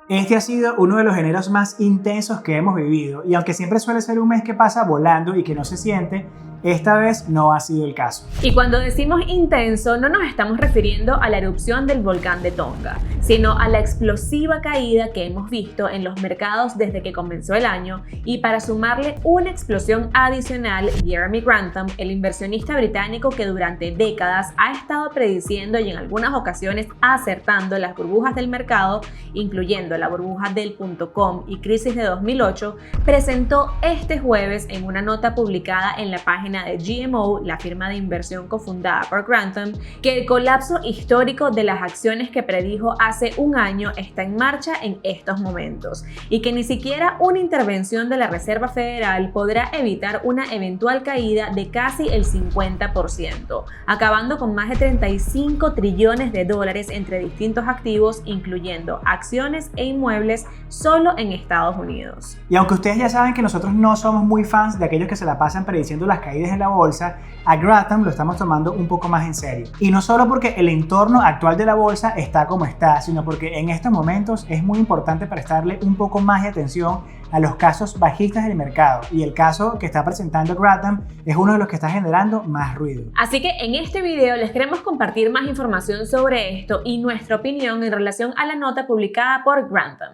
Este ha sido uno de los eneros más intensos que hemos vivido y aunque siempre suele ser un mes que pasa volando y que no se siente, esta vez no ha sido el caso. Y cuando decimos intenso, no nos estamos refiriendo a la erupción del volcán de Tonga, sino a la explosiva caída que hemos visto en los mercados desde que comenzó el año, y para sumarle una explosión adicional, Jeremy Grantham, el inversionista británico que durante décadas ha estado prediciendo y en algunas ocasiones acertando las burbujas del mercado, incluyendo la burbuja del .com y crisis de 2008, presentó este jueves en una nota publicada en la página de GMO, la firma de inversión cofundada por Grantham, que el colapso histórico de las acciones que predijo hace un año está en marcha en estos momentos y que ni siquiera una intervención de la Reserva Federal podrá evitar una eventual caída de casi el 50%, acabando con más de 35 trillones de dólares entre distintos activos, incluyendo acciones e inmuebles, solo en Estados Unidos. Y aunque ustedes ya saben que nosotros no somos muy fans de aquellos que se la pasan prediciendo las caídas en la bolsa, a Grantham lo estamos tomando un poco más en serio. Y no solo porque el entorno actual de la bolsa está como está, sino porque en estos momentos es muy importante prestarle un poco más de atención a los casos bajistas del mercado, y el caso que está presentando Grantham es uno de los que está generando más ruido. Así que en este video les queremos compartir más información sobre esto y nuestra opinión en relación a la nota publicada por Grantham.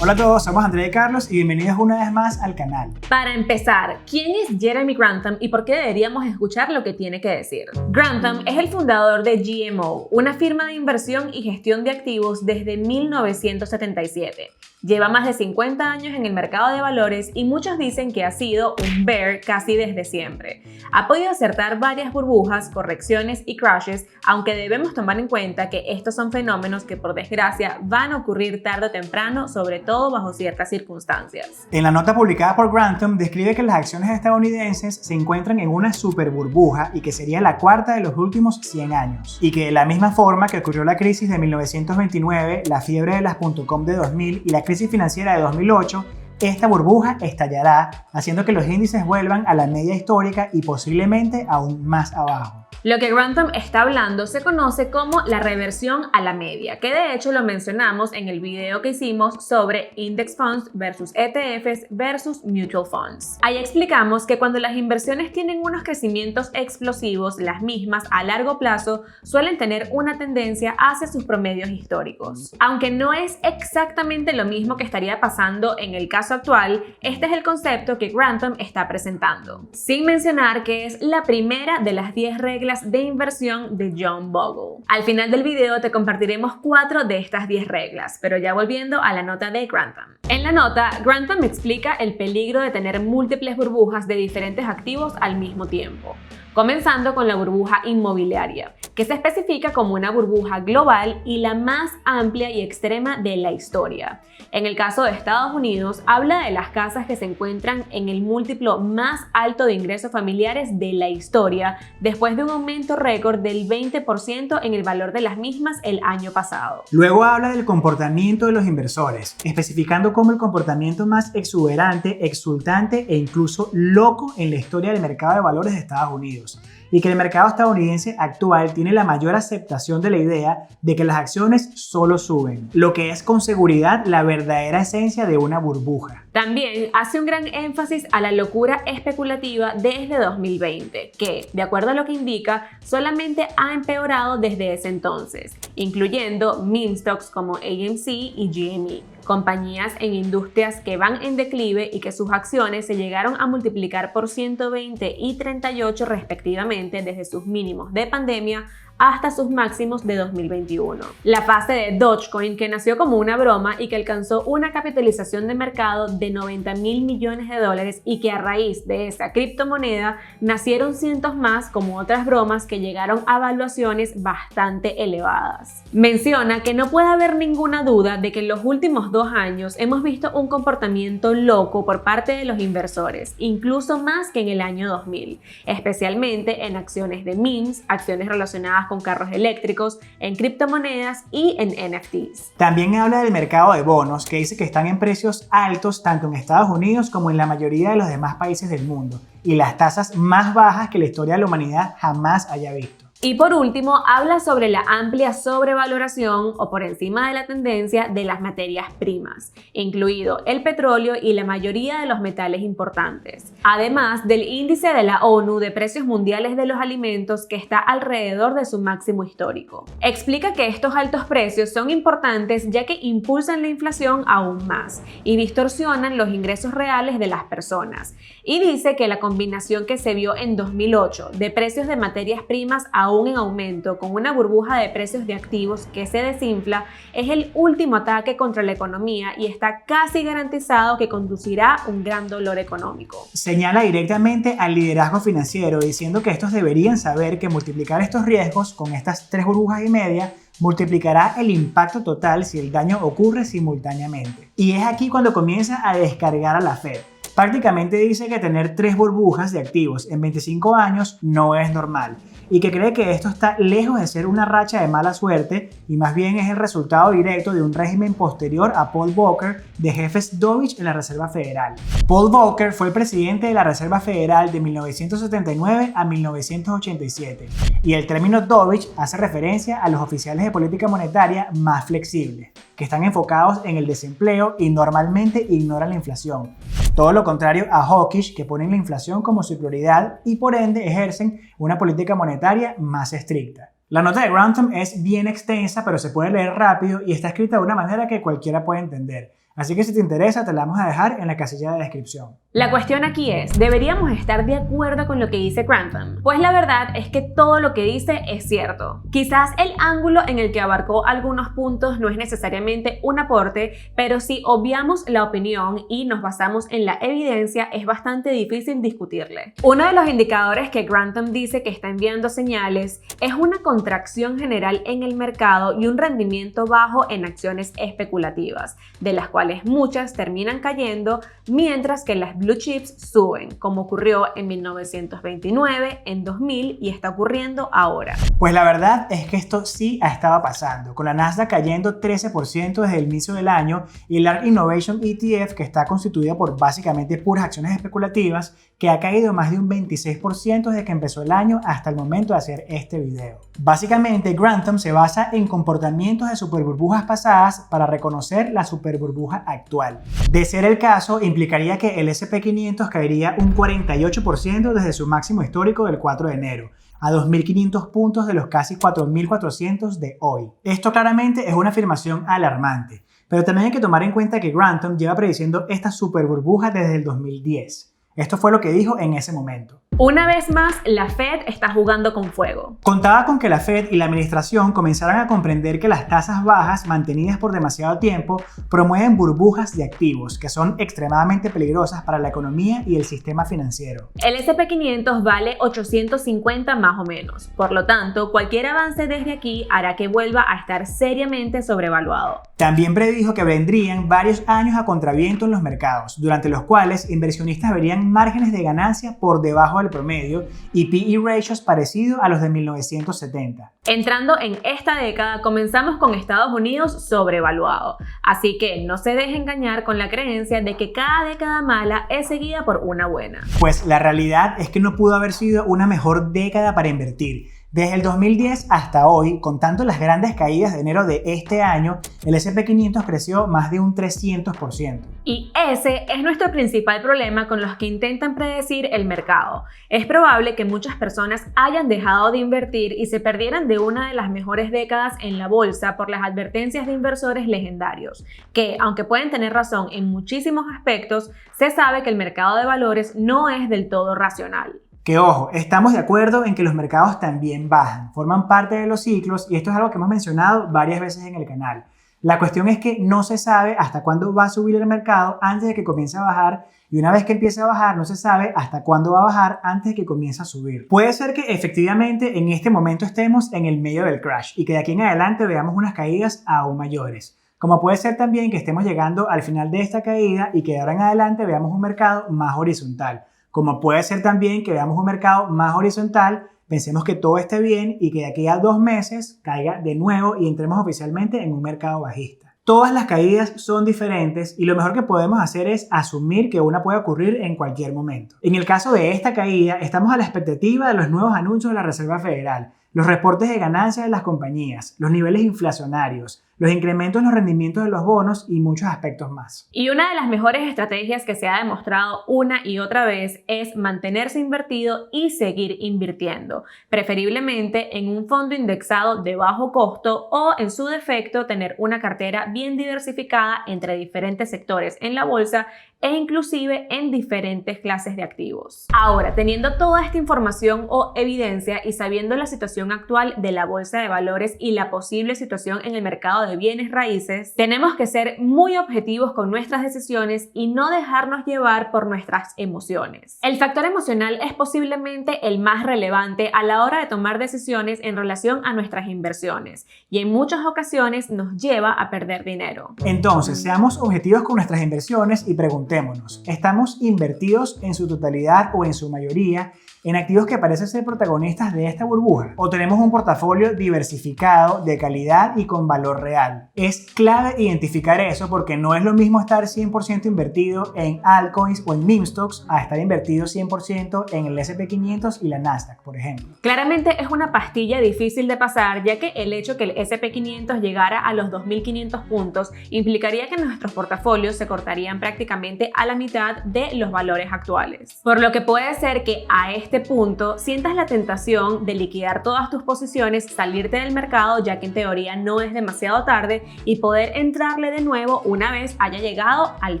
Hola a todos, somos Andrea y Carlos y bienvenidos una vez más al canal. Para empezar, ¿quién es Jeremy Grantham y por qué deberíamos escuchar lo que tiene que decir? Grantham es el fundador de GMO, una firma de inversión y gestión de activos desde 1977. Lleva más de 50 años en el mercado de valores y muchos dicen que ha sido un bear casi desde siempre. Ha podido acertar varias burbujas, correcciones y crashes, aunque debemos tomar en cuenta que estos son fenómenos que por desgracia van a ocurrir tarde o temprano, sobre todo bajo ciertas circunstancias. En la nota publicada por Grantham describe que las acciones estadounidenses se encuentran en una super burbuja y que sería la cuarta de los últimos 100 años. Y que de la misma forma que ocurrió la crisis de 1929, la fiebre de las .com de 2000 y la crisis financiera de 2008, esta burbuja estallará, haciendo que los índices vuelvan a la media histórica y posiblemente aún más abajo. Lo que Grantham está hablando se conoce como la reversión a la media, que de hecho lo mencionamos en el video que hicimos sobre Index Funds versus ETFs versus Mutual Funds. Ahí explicamos que cuando las inversiones tienen unos crecimientos explosivos, las mismas a largo plazo suelen tener una tendencia hacia sus promedios históricos. Aunque no es exactamente lo mismo que estaría pasando en el caso actual, este es el concepto que Grantham está presentando. Sin mencionar que es la primera de las 10 reglas de inversión de John Bogle. Al final del video te compartiremos 4 de estas 10 reglas, pero ya volviendo a la nota de Grantham. En la nota, Grantham explica el peligro de tener múltiples burbujas de diferentes activos al mismo tiempo. Comenzando con la burbuja inmobiliaria, que se especifica como una burbuja global y la más amplia y extrema de la historia. En el caso de Estados Unidos, habla de las casas que se encuentran en el múltiplo más alto de ingresos familiares de la historia, después de un aumento récord del 20% en el valor de las mismas el año pasado. Luego habla del comportamiento de los inversores, especificando como el comportamiento más exuberante, exultante e incluso loco en la historia del mercado de valores de Estados Unidos, y que el mercado estadounidense actual tiene la mayor aceptación de la idea de que las acciones solo suben, lo que es con seguridad la verdadera esencia de una burbuja. También hace un gran énfasis a la locura especulativa desde 2020, que, de acuerdo a lo que indica, solamente ha empeorado desde ese entonces, incluyendo meme stocks como AMC y GME, compañías en industrias que van en declive y que sus acciones se llegaron a multiplicar por 120 y 38 respectivamente desde sus mínimos de pandemia hasta sus máximos de 2021. La fase de Dogecoin, que nació como una broma y que alcanzó una capitalización de mercado de 90.000 millones de dólares y que a raíz de esa criptomoneda nacieron cientos más como otras bromas que llegaron a valuaciones bastante elevadas. Menciona que no puede haber ninguna duda de que en los últimos 2 años hemos visto un comportamiento loco por parte de los inversores, incluso más que en el año 2000, especialmente en acciones de memes, acciones relacionadas con carros eléctricos, en criptomonedas y en NFTs. También habla del mercado de bonos, que dice que están en precios altos tanto en Estados Unidos como en la mayoría de los demás países del mundo, y las tasas más bajas que la historia de la humanidad jamás haya visto. Y por último, habla sobre la amplia sobrevaloración o por encima de la tendencia de las materias primas, incluido el petróleo y la mayoría de los metales importantes, además del índice de la ONU de precios mundiales de los alimentos que está alrededor de su máximo histórico. Explica que estos altos precios son importantes ya que impulsan la inflación aún más y distorsionan los ingresos reales de las personas. Y dice que la combinación que se vio en 2008 de precios de materias primas aún en aumento con una burbuja de precios de activos que se desinfla es el último ataque contra la economía y está casi garantizado que conducirá a un gran dolor económico. Señala directamente al liderazgo financiero diciendo que estos deberían saber que multiplicar estos riesgos con estas 3 burbujas y media multiplicará el impacto total si el daño ocurre simultáneamente. Y es aquí cuando comienza a descargar a la Fed. Prácticamente dice que tener 3 burbujas de activos en 25 años no es normal y que cree que esto está lejos de ser una racha de mala suerte y más bien es el resultado directo de un régimen posterior a Paul Volcker de jefes dovish en la Reserva Federal. Paul Volcker fue el presidente de la Reserva Federal de 1979 a 1987 y el término dovish hace referencia a los oficiales de política monetaria más flexibles, que están enfocados en el desempleo y normalmente ignoran la inflación. Todo lo contrario a hawkish, que ponen la inflación como su prioridad y por ende ejercen una política monetaria más estricta. La nota de Grantham es bien extensa, pero se puede leer rápido y está escrita de una manera que cualquiera puede entender. Así que si te interesa, te la vamos a dejar en la casilla de descripción. La cuestión aquí es, ¿deberíamos estar de acuerdo con lo que dice Grantham? Pues la verdad es que todo lo que dice es cierto. Quizás el ángulo en el que abarcó algunos puntos no es necesariamente un aporte, pero si obviamos la opinión y nos basamos en la evidencia, es bastante difícil discutirle. Uno de los indicadores que Grantham dice que está enviando señales es una contracción general en el mercado y un rendimiento bajo en acciones especulativas, de las cuales muchas terminan cayendo, mientras que las blue chips suben, como ocurrió en 1929, en 2000 y está ocurriendo ahora. Pues la verdad es que esto sí estaba pasando, con la Nasdaq cayendo 13% desde el inicio del año y el ARK Innovation ETF, que está constituida por básicamente puras acciones especulativas, que ha caído más de un 26% desde que empezó el año hasta el momento de hacer este video. Básicamente, Grantham se basa en comportamientos de superburbujas pasadas para reconocer la superburbuja actual. De ser el caso, implicaría que el S&P 500 caería un 48% desde su máximo histórico del 4 de enero, a 2.500 puntos de los casi 4.400 de hoy. Esto claramente es una afirmación alarmante, pero también hay que tomar en cuenta que Grantham lleva prediciendo esta superburbuja desde el 2010. Esto fue lo que dijo en ese momento. Una vez más, la Fed está jugando con fuego. Contaba con que la Fed y la administración comenzaran a comprender que las tasas bajas mantenidas por demasiado tiempo promueven burbujas de activos que son extremadamente peligrosas para la economía y el sistema financiero. El S&P 500 vale 850 más o menos, por lo tanto, cualquier avance desde aquí hará que vuelva a estar seriamente sobrevaluado. También predijo que vendrían varios años a contraviento en los mercados, durante los cuales inversionistas verían márgenes de ganancia por debajo del promedio y P/E ratios parecidos a los de 1970. Entrando en esta década, comenzamos con Estados Unidos sobrevaluado, así que no se deje engañar con la creencia de que cada década mala es seguida por una buena. Pues la realidad es que no pudo haber sido una mejor década para invertir. Desde el 2010 hasta hoy, contando las grandes caídas de enero de este año, el S&P 500 creció más de un 300%. Y ese es nuestro principal problema con los que intentan predecir el mercado. Es probable que muchas personas hayan dejado de invertir y se perdieran de una de las mejores décadas en la bolsa por las advertencias de inversores legendarios, que, aunque pueden tener razón en muchísimos aspectos, se sabe que el mercado de valores no es del todo racional. Que ojo, estamos de acuerdo en que los mercados también bajan, forman parte de los ciclos y esto es algo que hemos mencionado varias veces en el canal. La cuestión es que no se sabe hasta cuándo va a subir el mercado antes de que comience a bajar y una vez que empiece a bajar no se sabe hasta cuándo va a bajar antes de que comience a subir. Puede ser que efectivamente en este momento estemos en el medio del crash y que de aquí en adelante veamos unas caídas aún mayores. Como puede ser también que estemos llegando al final de esta caída y que de ahora en adelante veamos un mercado más horizontal. Como puede ser también que veamos un mercado más horizontal, pensemos que todo esté bien y que de aquí a 2 meses caiga de nuevo y entremos oficialmente en un mercado bajista. Todas las caídas son diferentes y lo mejor que podemos hacer es asumir que una puede ocurrir en cualquier momento. En el caso de esta caída, estamos a la expectativa de los nuevos anuncios de la Reserva Federal, los reportes de ganancias de las compañías, los niveles inflacionarios, los incrementos en los rendimientos de los bonos y muchos aspectos más. Y una de las mejores estrategias que se ha demostrado una y otra vez es mantenerse invertido y seguir invirtiendo, preferiblemente en un fondo indexado de bajo costo o, en su defecto, tener una cartera bien diversificada entre diferentes sectores en la bolsa e inclusive en diferentes clases de activos. Ahora, teniendo toda esta información o evidencia y sabiendo la situación actual de la bolsa de valores y la posible situación en el mercado de bienes raíces, tenemos que ser muy objetivos con nuestras decisiones y no dejarnos llevar por nuestras emociones. El factor emocional es posiblemente el más relevante a la hora de tomar decisiones en relación a nuestras inversiones y en muchas ocasiones nos lleva a perder dinero. Entonces, seamos objetivos con nuestras inversiones y preguntémonos, ¿estamos invertidos en su totalidad o en su mayoría en activos que parecen ser protagonistas de esta burbuja? ¿O tenemos un portafolio diversificado, de calidad y con valor real? Es clave identificar eso porque no es lo mismo estar 100% invertido en altcoins o en meme stocks a estar invertido 100% en el S&P 500 y la Nasdaq, por ejemplo. Claramente es una pastilla difícil de pasar, ya que el hecho que el S&P 500 llegara a los 2.500 puntos implicaría que nuestros portafolios se cortarían prácticamente a la mitad de los valores actuales. Por lo que puede ser que a este punto sientas la tentación de liquidar todas tus posiciones, salirte del mercado, ya que en teoría no es demasiado tarde, y poder entrarle de nuevo una vez haya llegado al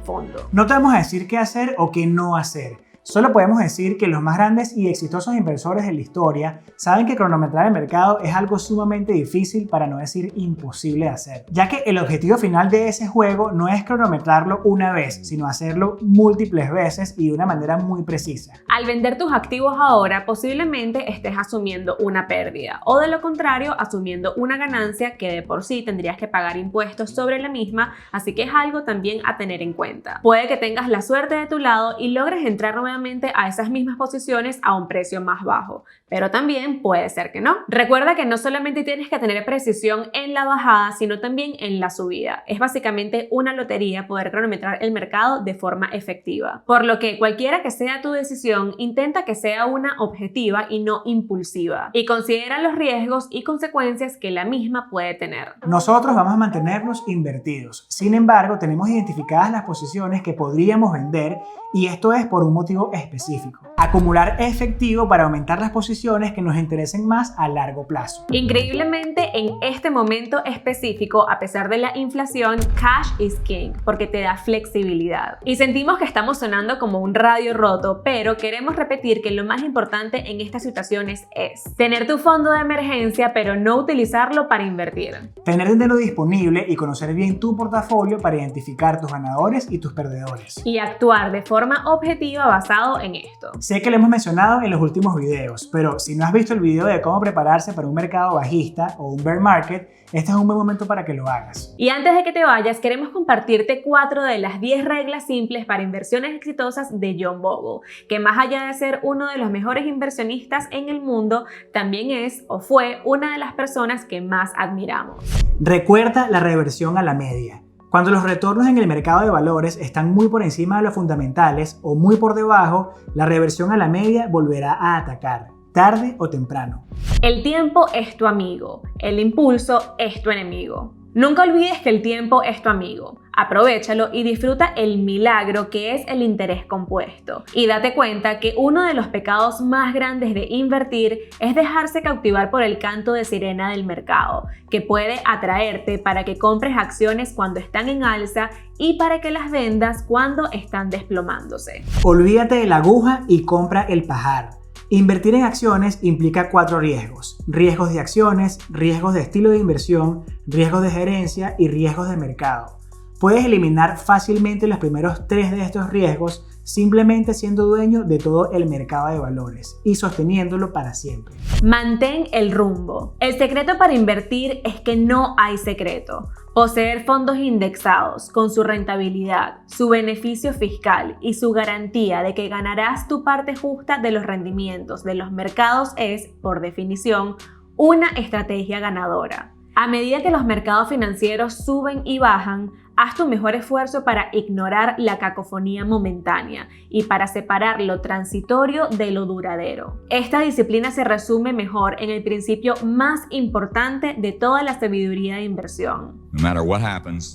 fondo. No te vamos a decir qué hacer o qué no hacer. Solo podemos decir que los más grandes y exitosos inversores de la historia saben que cronometrar el mercado es algo sumamente difícil, para no decir imposible de hacer, ya que el objetivo final de ese juego no es cronometrarlo una vez, sino hacerlo múltiples veces y de una manera muy precisa. Al vender tus activos ahora, posiblemente estés asumiendo una pérdida o, de lo contrario, asumiendo una ganancia que de por sí tendrías que pagar impuestos sobre la misma, así que es algo también a tener en cuenta. Puede que tengas la suerte de tu lado y logres entrar nuevamente a esas mismas posiciones a un precio más bajo, pero también puede ser que no. Recuerda que no solamente tienes que tener precisión en la bajada, sino también en la subida. Es básicamente una lotería poder cronometrar el mercado de forma efectiva. Por lo que cualquiera que sea tu decisión, intenta que sea una objetiva y no impulsiva, y considera los riesgos y consecuencias que la misma puede tener. Nosotros vamos a mantenernos invertidos. Sin embargo, tenemos identificadas las posiciones que podríamos vender, y esto es por un motivo específico: acumular efectivo para aumentar las posiciones que nos interesen más a largo plazo. Increíblemente, en este momento específico, a pesar de la inflación, cash is king, porque te da flexibilidad. Y sentimos que estamos sonando como un radio roto, pero queremos repetir que lo más importante en estas situaciones es tener tu fondo de emergencia, pero no utilizarlo para invertir. Tener dinero disponible y conocer bien tu portafolio para identificar tus ganadores y tus perdedores. Y actuar de forma objetiva basado en esto. Sé que lo hemos mencionado en los últimos videos, pero si no has visto el video de cómo prepararse para un mercado bajista o un bear market, este es un buen momento para que lo hagas. Y antes de que te vayas, queremos compartirte 4 de las 10 reglas simples para inversiones exitosas de John Bogle, que más allá de ser uno de los mejores inversionistas en el mundo, también es o fue una de las personas que más admiramos. Recuerda la reversión a la media. Cuando los retornos en el mercado de valores están muy por encima de los fundamentales o muy por debajo, la reversión a la media volverá a atacar, tarde o temprano. El tiempo es tu amigo, el impulso es tu enemigo. Nunca olvides que el tiempo es tu amigo. Aprovéchalo y disfruta el milagro que es el interés compuesto. Y date cuenta que uno de los pecados más grandes de invertir es dejarse cautivar por el canto de sirena del mercado, que puede atraerte para que compres acciones cuando están en alza y para que las vendas cuando están desplomándose. Olvídate de la aguja y compra el pajar. Invertir en acciones implica 4 riesgos: riesgos de acciones, riesgos de estilo de inversión, riesgos de gerencia y riesgos de mercado. Puedes eliminar fácilmente los primeros 3 de estos riesgos simplemente siendo dueño de todo el mercado de valores y sosteniéndolo para siempre. Mantén el rumbo. El secreto para invertir es que no hay secreto. Poseer fondos indexados con su rentabilidad, su beneficio fiscal y su garantía de que ganarás tu parte justa de los rendimientos de los mercados es, por definición, una estrategia ganadora. A medida que los mercados financieros suben y bajan, haz tu mejor esfuerzo para ignorar la cacofonía momentánea y para separar lo transitorio de lo duradero. Esta disciplina se resume mejor en el principio más importante de toda la sabiduría de inversión. No matter what happens,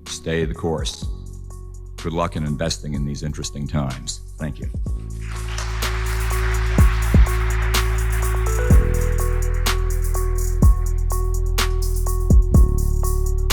stay the course. Good luck in investing in these interesting times. Thank you.